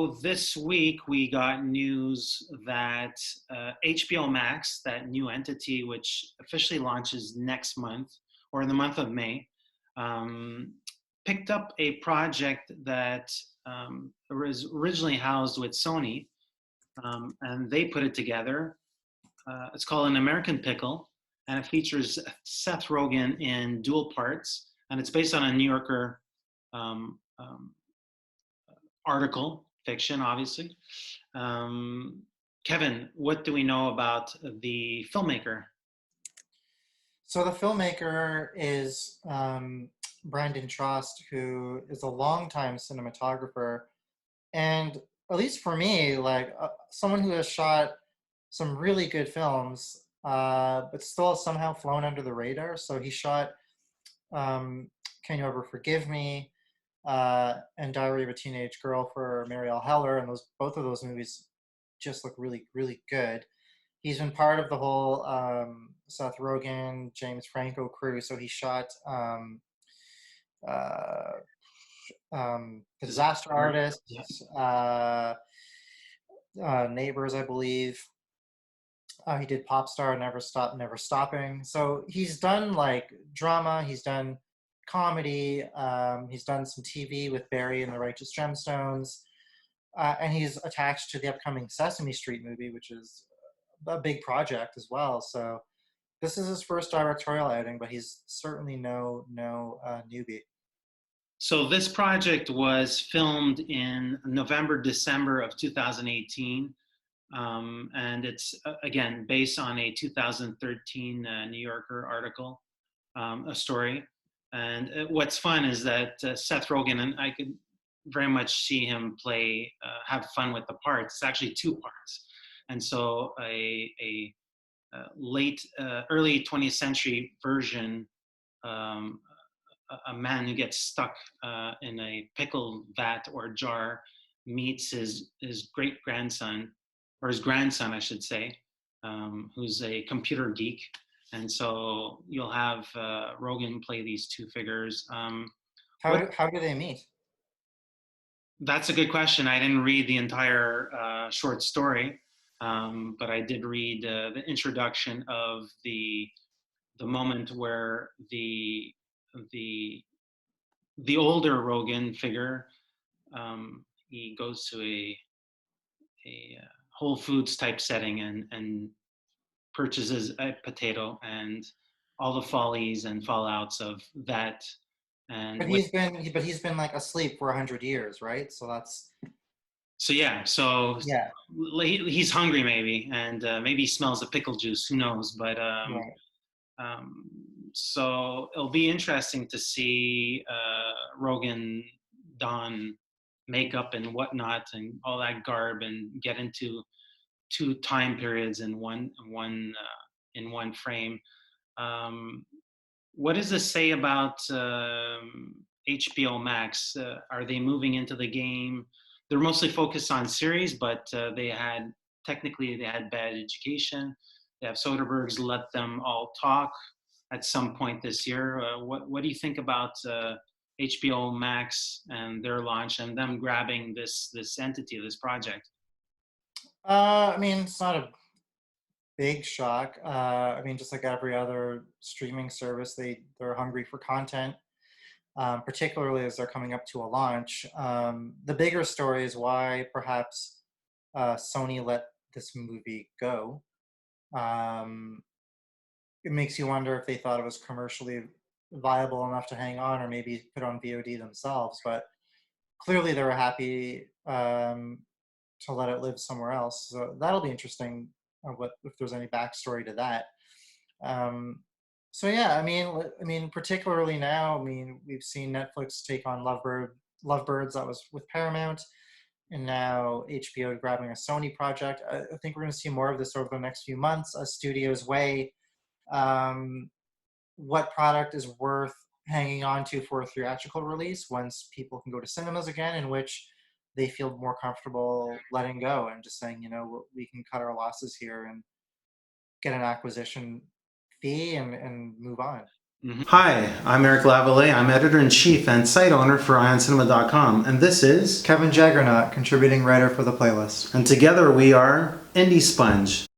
So this week we got news that HBO Max, that new entity which officially launches next month or in the month of May, um, picked up a project that was originally housed with Sony, and they put it together. It's called An American Pickle, and it features Seth Rogen in dual parts, and it's based on a New Yorker um, um, article, fiction, obviously. Um, Kevin, what do we know about the filmmaker? So the filmmaker is Brandon Trost, who is a longtime cinematographer, and at least for me, like someone who has shot some really good films, but still somehow flown under the radar. So he shot "Can You Ever Forgive Me" and "Diary of a Teenage Girl" for Marielle Heller, and those both of those movies just look really, really good. He's been part of the whole Seth Rogen, James Franco crew. So he shot uh, The Disaster Yeah. Artist, Neighbors, I believe. He did Pop Star, Never Stop, Never Stopping. So he's done like drama. He's done comedy. He's done some TV with Barry and the Righteous Gemstones. And he's attached to the upcoming Sesame Street movie, which is a big project as well. So this is his first directorial outing, but he's certainly no newbie. So this project was filmed in November, December of 2018. And it's, again, based on a 2013 New Yorker article, a story. And what's fun is that Seth Rogen, and I could very much see him have fun with the parts. It's actually two parts. And so early 20th century version, um, a man who gets stuck in a pickle vat or jar meets his great grandson, or his grandson, I should say, who's a computer geek. And so you'll have Rogan play these two figures. What How do they meet? That's a good question. I didn't read the entire short story, but I did read the introduction of the moment where the the older Rogan figure, he goes to a Whole Foods type setting and purchases a potato and all the follies and fallouts of that. And what But he's been like asleep for 100 years, right? So that's So yeah, so yeah, he's hungry maybe, and maybe he smells the pickle juice. Who knows? But right. um, so it'll be interesting to see Rogan don makeup and whatnot and all that garb and get into two time periods in one frame. Um, what does this say about HBO Max? Are they moving into the game? They're mostly focused on series, but they had Bad Education. They have Soderbergh's Let Them All Talk at some point this year. What do you think about HBO Max and their launch and them grabbing this entity, this project? I mean, it's not a big shock. I mean, just like every other streaming service, they're hungry for content, particularly as they're coming up to a launch. The bigger story is why perhaps Sony let this movie go. Um, it makes you wonder if they thought it was commercially viable enough to hang on, or maybe put on VOD themselves. But clearly, they were happy to let it live somewhere else. So that'll be interesting. What if there's any backstory to that? Um, so yeah, I mean, particularly now, I mean, we've seen Netflix take on Lovebirds, that was with Paramount, and now HBO grabbing a Sony project. I think we're going to see more of this over the next few months as studios weigh um, what product is worth hanging on to for a theatrical release once people can go to cinemas again, in which they feel more comfortable letting go and just saying, we can cut our losses here and get an acquisition fee and move on. Hi, I'm Eric Lavallée. I'm editor-in-chief and site owner for IONCINEMA.com, and this is... Kevin Jagernauth, contributing writer for the playlist. And together we are IndieSponge.